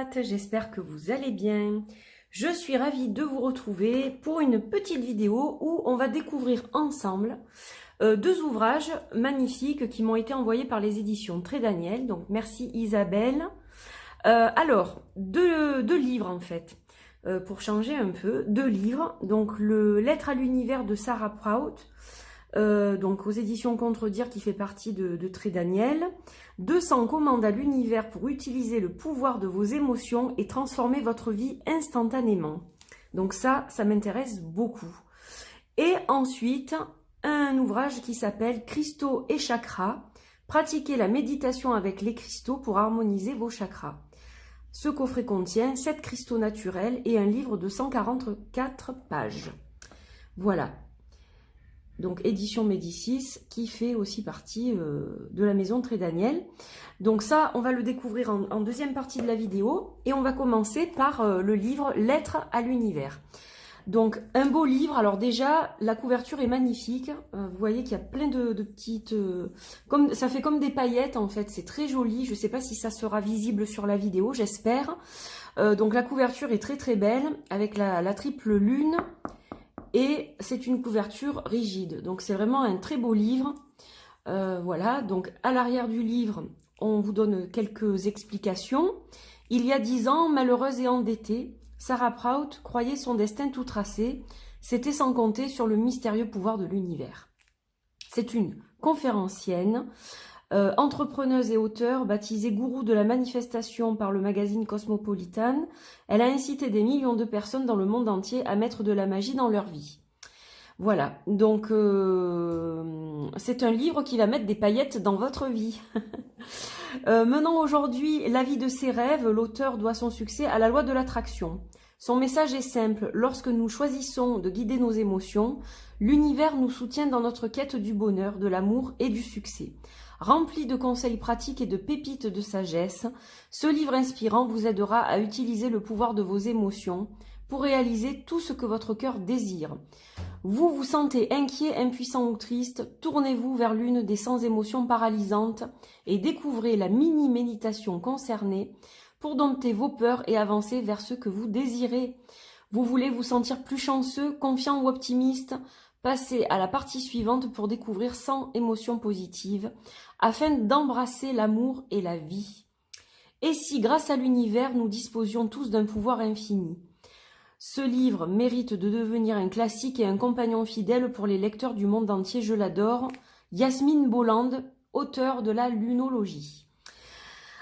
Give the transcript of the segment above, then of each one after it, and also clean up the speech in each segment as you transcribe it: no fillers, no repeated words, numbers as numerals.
chatte, j'espère que vous allez bien. Je suis ravie de vous retrouver pour une petite vidéo où on va découvrir ensemble deux ouvrages magnifiques qui m'ont été envoyés par les éditions Très Daniel. Donc merci Isabelle. Alors, deux livres en fait, pour changer un peu. Deux livres, donc le Lettre à l'univers de Sarah Prout, donc aux éditions Contredire qui fait partie de Très Daniel. 200 commandes à l'univers pour utiliser le pouvoir de vos émotions et transformer votre vie instantanément. Donc ça m'intéresse beaucoup. Et ensuite, un ouvrage qui s'appelle Cristaux et chakras. Pratiquez la méditation avec les cristaux pour harmoniser vos chakras. Ce coffret contient 7 cristaux naturels et un livre de 144 pages. Voilà. Donc édition Médicis qui fait aussi partie de la maison Très Daniel. Donc ça, on va le découvrir en deuxième partie de la vidéo. Et on va commencer par le livre Lettre à l'univers. Donc un beau livre. Alors déjà, la couverture est magnifique. Vous voyez qu'il y a plein de petites... ça fait comme des paillettes en fait. C'est très joli. Je ne sais pas si ça sera visible sur la vidéo, j'espère. Donc la couverture est très très belle avec la triple lune. Et c'est une couverture rigide, donc c'est vraiment un très beau livre. Voilà, donc à l'arrière du livre, on vous donne quelques explications. Il y a 10 ans, malheureuse et endettée, Sarah Prout croyait son destin tout tracé. C'était sans compter sur le mystérieux pouvoir de l'univers. C'est une conférencienne, entrepreneuse et auteure, baptisée gourou de la manifestation par le magazine Cosmopolitan. Elle a incité des millions de personnes dans le monde entier à mettre de la magie dans leur vie. Voilà, donc c'est un livre qui va mettre des paillettes dans votre vie. Menant aujourd'hui la vie de ses rêves, l'auteur doit son succès à la loi de l'attraction. Son message est simple: lorsque nous choisissons de guider nos émotions, l'univers nous soutient dans notre quête du bonheur, de l'amour et du succès. Rempli de conseils pratiques et de pépites de sagesse, ce livre inspirant vous aidera à utiliser le pouvoir de vos émotions pour réaliser tout ce que votre cœur désire. Vous vous sentez inquiet, impuissant ou triste, tournez-vous vers l'une des 100 émotions paralysantes et découvrez la mini-méditation concernée pour dompter vos peurs et avancer vers ce que vous désirez. Vous voulez vous sentir plus chanceux, confiant ou optimiste? Passez à la partie suivante pour découvrir 100 émotions positives afin d'embrasser l'amour et la vie. Et si, grâce à l'univers, nous disposions tous d'un pouvoir infini? Ce livre mérite de devenir un classique et un compagnon fidèle pour les lecteurs du monde entier. Je l'adore. Yasmine Bolland, auteure de la lunologie.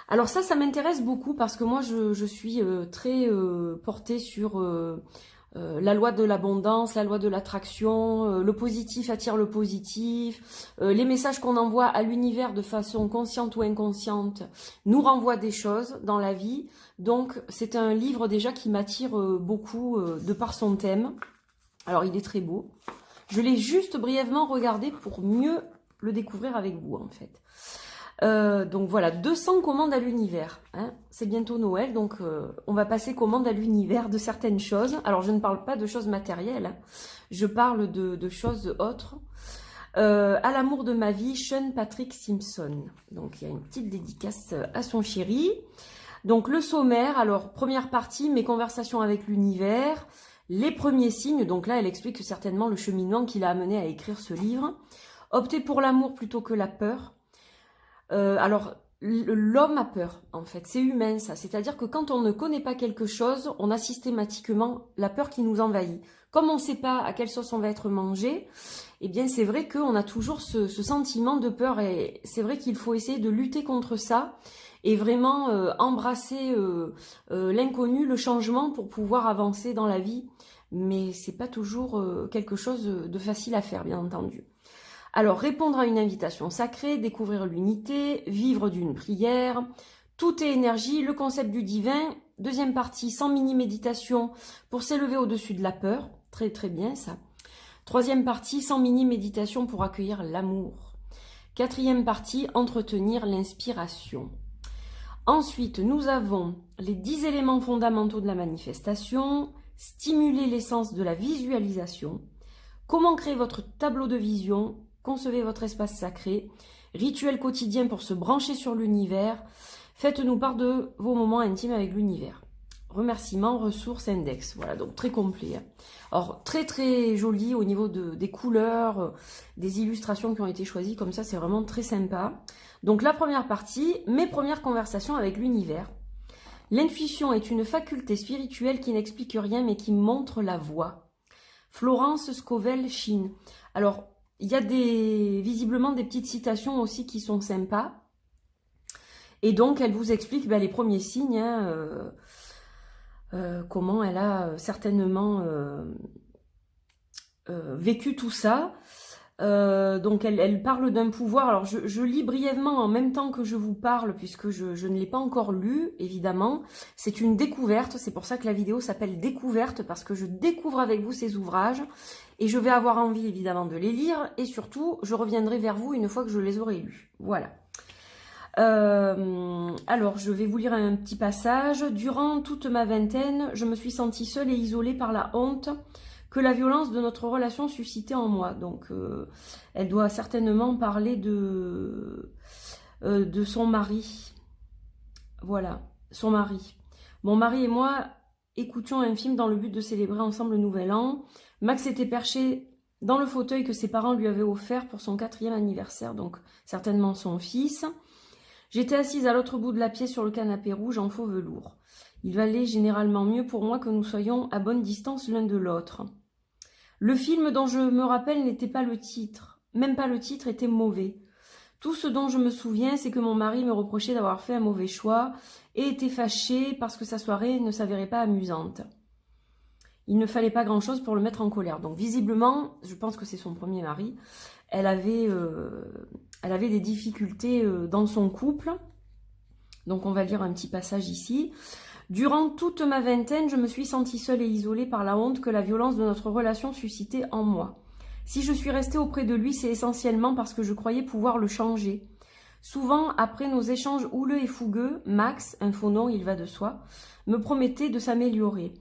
Alors ça m'intéresse beaucoup parce que moi, je suis très portée sur... la loi de l'abondance, la loi de l'attraction, le positif attire le positif, les messages qu'on envoie à l'univers de façon consciente ou inconsciente nous renvoient des choses dans la vie. Donc c'est un livre déjà qui m'attire beaucoup de par son thème. Alors il est très beau. Je l'ai juste brièvement regardé pour mieux le découvrir avec vous en fait. Donc voilà, 200 commandes à l'univers, hein. C'est bientôt Noël, donc on va passer commande à l'univers de certaines choses. Alors je ne parle pas de choses matérielles, hein. Je parle de choses autres. À l'amour de ma vie, Sean Patrick Simpson. Donc il y a une petite dédicace à son chéri. Donc le sommaire, alors première partie, mes conversations avec l'univers, les premiers signes. Donc là elle explique certainement le cheminement qui l'a amené à écrire ce livre. Opter pour l'amour plutôt que la peur. Alors, l'homme a peur, en fait, c'est humain ça, c'est-à-dire que quand on ne connaît pas quelque chose, on a systématiquement la peur qui nous envahit. Comme on ne sait pas à quelle sauce on va être mangé, eh bien c'est vrai qu'on a toujours ce sentiment de peur et c'est vrai qu'il faut essayer de lutter contre ça et vraiment embrasser l'inconnu, le changement pour pouvoir avancer dans la vie, mais c'est pas toujours quelque chose de facile à faire, bien entendu. Alors, répondre à une invitation sacrée, découvrir l'unité, vivre d'une prière, tout est énergie, le concept du divin. Deuxième partie, 100 mini-méditations pour s'élever au-dessus de la peur. Très très bien ça. Troisième partie, 100 mini-méditations pour accueillir l'amour. Quatrième partie, entretenir l'inspiration. Ensuite, nous avons les 10 éléments fondamentaux de la manifestation, stimuler l'essence de la visualisation, comment créer votre tableau de vision, concevez votre espace sacré, rituel quotidien pour se brancher sur l'univers, Faites-nous part de vos moments intimes avec l'univers. Remerciements, ressources, index. Voilà, donc très complet. Alors, très très joli au niveau des couleurs, des illustrations qui ont été choisies. Comme ça, c'est vraiment très sympa. Donc, la première partie, mes premières conversations avec l'univers. L'intuition est une faculté spirituelle qui n'explique rien, mais qui montre la voie. Florence Scovel, Chine. Alors, il y a visiblement des petites citations aussi qui sont sympas. Et donc, elle vous explique les premiers signes, hein, comment elle a certainement vécu tout ça. Donc elle parle d'un pouvoir. Alors je lis brièvement en même temps que je vous parle, puisque je ne l'ai pas encore lu, évidemment. C'est une découverte, c'est pour ça que la vidéo s'appelle Découverte, parce que je découvre avec vous ces ouvrages, et je vais avoir envie évidemment de les lire, et surtout je reviendrai vers vous une fois que je les aurai lus. Voilà. Alors, je vais vous lire un petit passage. Durant toute ma vingtaine, je me suis sentie seule et isolée par la honte que la violence de notre relation suscitait en moi. Donc, elle doit certainement parler de son mari. Voilà, son mari. Mon mari et moi écoutions un film dans le but de célébrer ensemble le Nouvel An. Max était perché dans le fauteuil que ses parents lui avaient offert pour son 4e anniversaire, donc certainement son fils. J'étais assise à l'autre bout de la pièce sur le canapé rouge en faux velours. Il valait généralement mieux pour moi que nous soyons à bonne distance l'un de l'autre. Le film dont je me rappelle n'était pas le titre. Même pas le titre était mauvais. Tout ce dont je me souviens, c'est que mon mari me reprochait d'avoir fait un mauvais choix et était fâché parce que sa soirée ne s'avérait pas amusante. Il ne fallait pas grand-chose pour le mettre en colère. Donc visiblement, je pense que c'est son premier mari, elle avait des difficultés dans son couple. Donc on va lire un petit passage ici. Durant toute ma vingtaine, je me suis sentie seule et isolée par la honte que la violence de notre relation suscitait en moi. Si je suis restée auprès de lui, c'est essentiellement parce que je croyais pouvoir le changer. Souvent, après nos échanges houleux et fougueux, Max, un faux nom, il va de soi, me promettait de s'améliorer.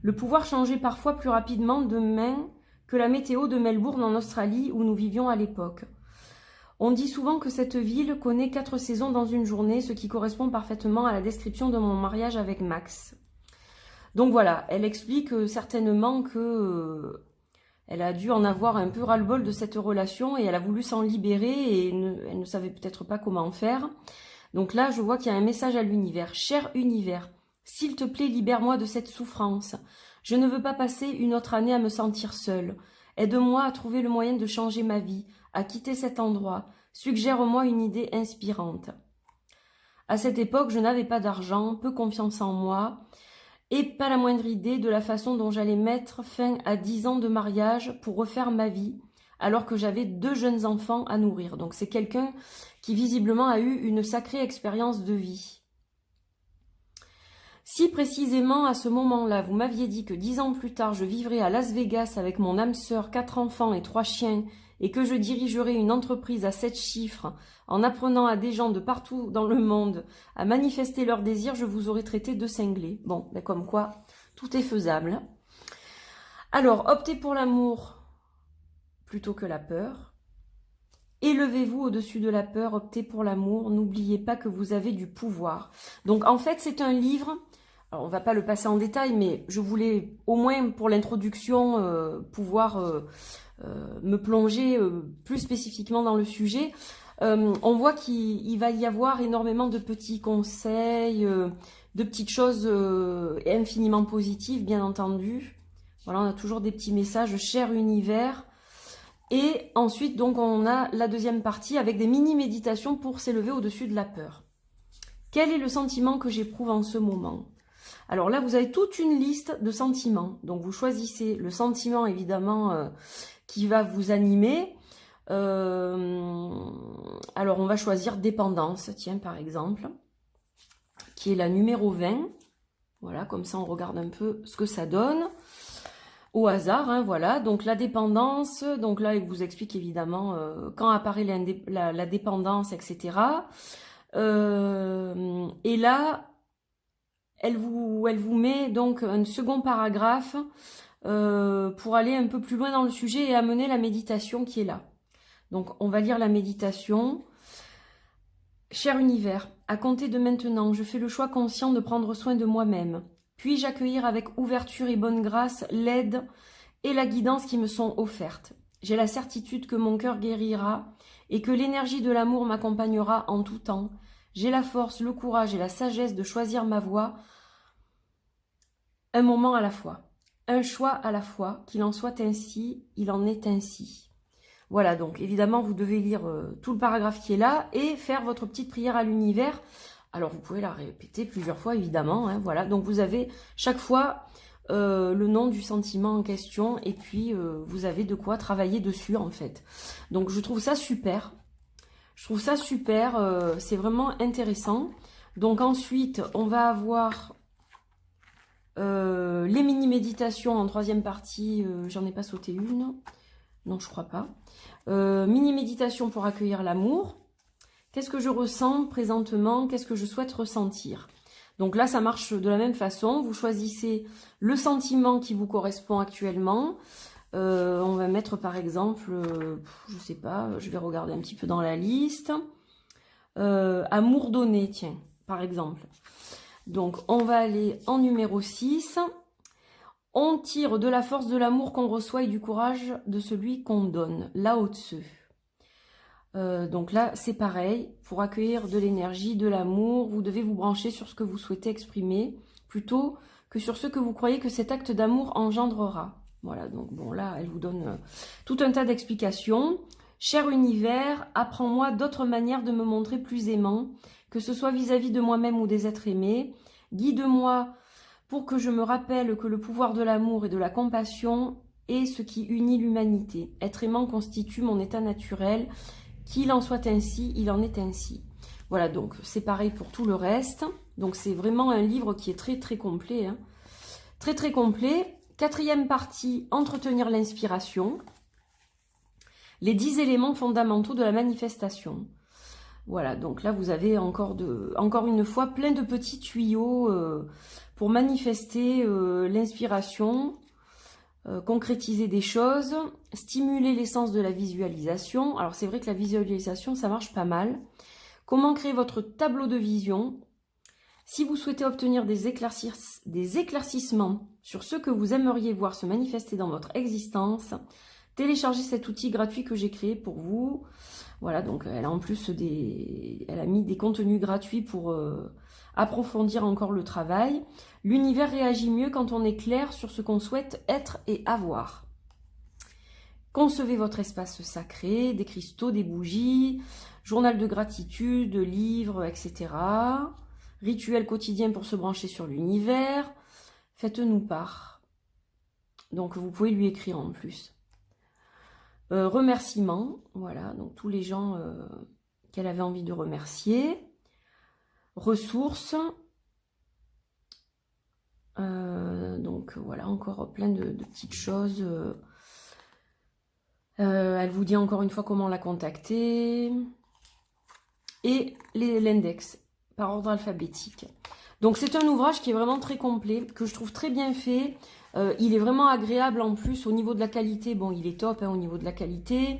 Le pouvoir changeait parfois plus rapidement demain que la météo de Melbourne en Australie où nous vivions à l'époque. On dit souvent que cette ville connaît 4 saisons dans une journée, ce qui correspond parfaitement à la description de mon mariage avec Max. Donc voilà, elle explique certainement que elle a dû en avoir un peu ras-le-bol de cette relation et elle a voulu s'en libérer et elle ne savait peut-être pas comment faire. Donc là, je vois qu'il y a un message à l'univers. Cher univers, s'il te plaît, libère-moi de cette souffrance. Je ne veux pas passer une autre année à me sentir seule. Aide-moi à trouver le moyen de changer ma vie, à quitter cet endroit. Suggère-moi une idée inspirante. À cette époque, je n'avais pas d'argent, peu confiance en moi et pas la moindre idée de la façon dont j'allais mettre fin à 10 ans de mariage pour refaire ma vie, alors que j'avais 2 jeunes enfants à nourrir. Donc c'est quelqu'un qui visiblement a eu une sacrée expérience de vie. Si précisément à ce moment-là, vous m'aviez dit que 10 ans plus tard, je vivrais à Las Vegas avec mon âme sœur, 4 enfants et 3 chiens, et que je dirigerais une entreprise à 7 chiffres, en apprenant à des gens de partout dans le monde à manifester leurs désirs, je vous aurais traité de cinglé. Bon, ben comme quoi, tout est faisable. Alors, optez pour l'amour plutôt que la peur. Élevez-vous au-dessus de la peur, optez pour l'amour. N'oubliez pas que vous avez du pouvoir. Donc, en fait, c'est un livre... Alors, on ne va pas le passer en détail, mais je voulais, au moins pour l'introduction, pouvoir me plonger plus spécifiquement dans le sujet. On voit qu'il va y avoir énormément de petits conseils, de petites choses infiniment positives, bien entendu. Voilà, on a toujours des petits messages, cher univers. Et ensuite, donc, on a la deuxième partie avec des mini-méditations pour s'élever au-dessus de la peur. Quel est le sentiment que j'éprouve en ce moment ? Alors là, vous avez toute une liste de sentiments. Donc, vous choisissez le sentiment, évidemment, qui va vous animer. Alors, on va choisir dépendance, tiens, par exemple, qui est la numéro 20. Voilà, comme ça, on regarde un peu ce que ça donne. Au hasard, hein, voilà. Donc, la dépendance, donc là, il vous explique, évidemment, quand apparaît la dépendance, etc. Et là... Elle vous met donc un second paragraphe pour aller un peu plus loin dans le sujet et amener la méditation qui est là. Donc, on va lire la méditation. Cher univers, à compter de maintenant, je fais le choix conscient de prendre soin de moi-même. Puis-je accueillir avec ouverture et bonne grâce l'aide et la guidance qui me sont offertes. J'ai la certitude que mon cœur guérira et que l'énergie de l'amour m'accompagnera en tout temps. J'ai la force, le courage et la sagesse de choisir ma voie un moment à la fois, un choix à la fois, qu'il en soit ainsi, il en est ainsi. Voilà, donc évidemment, vous devez lire tout le paragraphe qui est là et faire votre petite prière à l'univers. Alors, vous pouvez la répéter plusieurs fois, évidemment. Hein, voilà, donc vous avez chaque fois le nom du sentiment en question et puis vous avez de quoi travailler dessus, en fait. Donc, je trouve ça super. Je trouve ça super, c'est vraiment intéressant. Donc, ensuite, on va avoir les mini-méditations en troisième partie. J'en ai pas sauté une. Non, je crois pas. Mini-méditation pour accueillir l'amour. Qu'est-ce que je ressens présentement? Qu'est-ce que je souhaite ressentir? Donc là, ça marche de la même façon. Vous choisissez le sentiment qui vous correspond actuellement. On va mettre par exemple, je sais pas, je vais regarder un petit peu dans la liste. Amour donné, tiens, par exemple. Donc, on va aller en numéro 6. On tire de la force de l'amour qu'on reçoit et du courage de celui qu'on donne. Lao Tzu. Donc là, c'est pareil. Pour accueillir de l'énergie, de l'amour, vous devez vous brancher sur ce que vous souhaitez exprimer, plutôt que sur ce que vous croyez que cet acte d'amour engendrera. Voilà, donc bon, là, elle vous donne tout un tas d'explications. Cher univers, apprends-moi d'autres manières de me montrer plus aimant, que ce soit vis-à-vis de moi-même ou des êtres aimés. Guide-moi pour que je me rappelle que le pouvoir de l'amour et de la compassion est ce qui unit l'humanité. Être aimant constitue mon état naturel. Qu'il en soit ainsi, il en est ainsi. Voilà, donc c'est pareil pour tout le reste. Donc c'est vraiment un livre qui est très très complet. Hein. Très très complet. Quatrième partie, entretenir l'inspiration. Les 10 éléments fondamentaux de la manifestation. Voilà, donc là vous avez encore une fois plein de petits tuyaux pour manifester l'inspiration, concrétiser des choses, stimuler l'essence de la visualisation. Alors c'est vrai que la visualisation, ça marche pas mal. Comment créer votre tableau de vision? Si vous souhaitez obtenir des éclaircissements sur ce que vous aimeriez voir se manifester dans votre existence, téléchargez cet outil gratuit que j'ai créé pour vous. Voilà, donc elle a en plus elle a mis des contenus gratuits pour approfondir encore le travail. L'univers réagit mieux quand on est clair sur ce qu'on souhaite être et avoir. Concevez votre espace sacré, des cristaux, des bougies, journal de gratitude, livres, etc. Rituel quotidien pour se brancher sur l'univers. Faites-nous part. Donc vous pouvez lui écrire en plus. Remerciements, voilà, donc tous les gens qu'elle avait envie de remercier. Ressources. Donc voilà, encore plein de petites choses. Elle vous dit encore une fois comment la contacter. Et l'index, par ordre alphabétique. Donc c'est un ouvrage qui est vraiment très complet, que je trouve très bien fait. Il est vraiment agréable en plus au niveau de la qualité. Bon, il est top hein, au niveau de la qualité.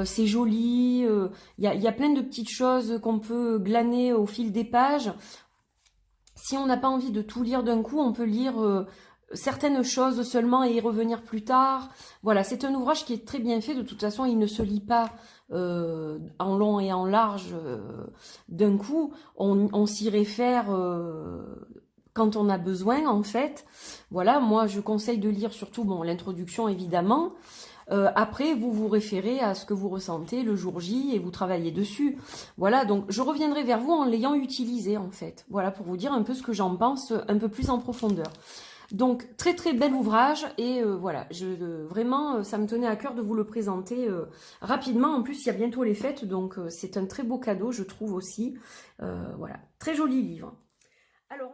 C'est joli. Il y a plein de petites choses qu'on peut glaner au fil des pages. Si on n'a pas envie de tout lire d'un coup, on peut lire certaines choses seulement et y revenir plus tard. Voilà, c'est un ouvrage qui est très bien fait. De toute façon, il ne se lit pas en long et en large d'un coup. On s'y réfère quand on a besoin, en fait. Voilà, moi, je conseille de lire surtout bon, l'introduction, évidemment. Après, vous vous référez à ce que vous ressentez le jour J et vous travaillez dessus. Voilà, donc je reviendrai vers vous en l'ayant utilisé, en fait. Voilà, pour vous dire un peu ce que j'en pense un peu plus en profondeur. Donc, très très bel ouvrage et voilà, vraiment, ça me tenait à cœur de vous le présenter rapidement. En plus, il y a bientôt les fêtes, donc c'est un très beau cadeau, je trouve aussi. Voilà, très joli livre. Alors,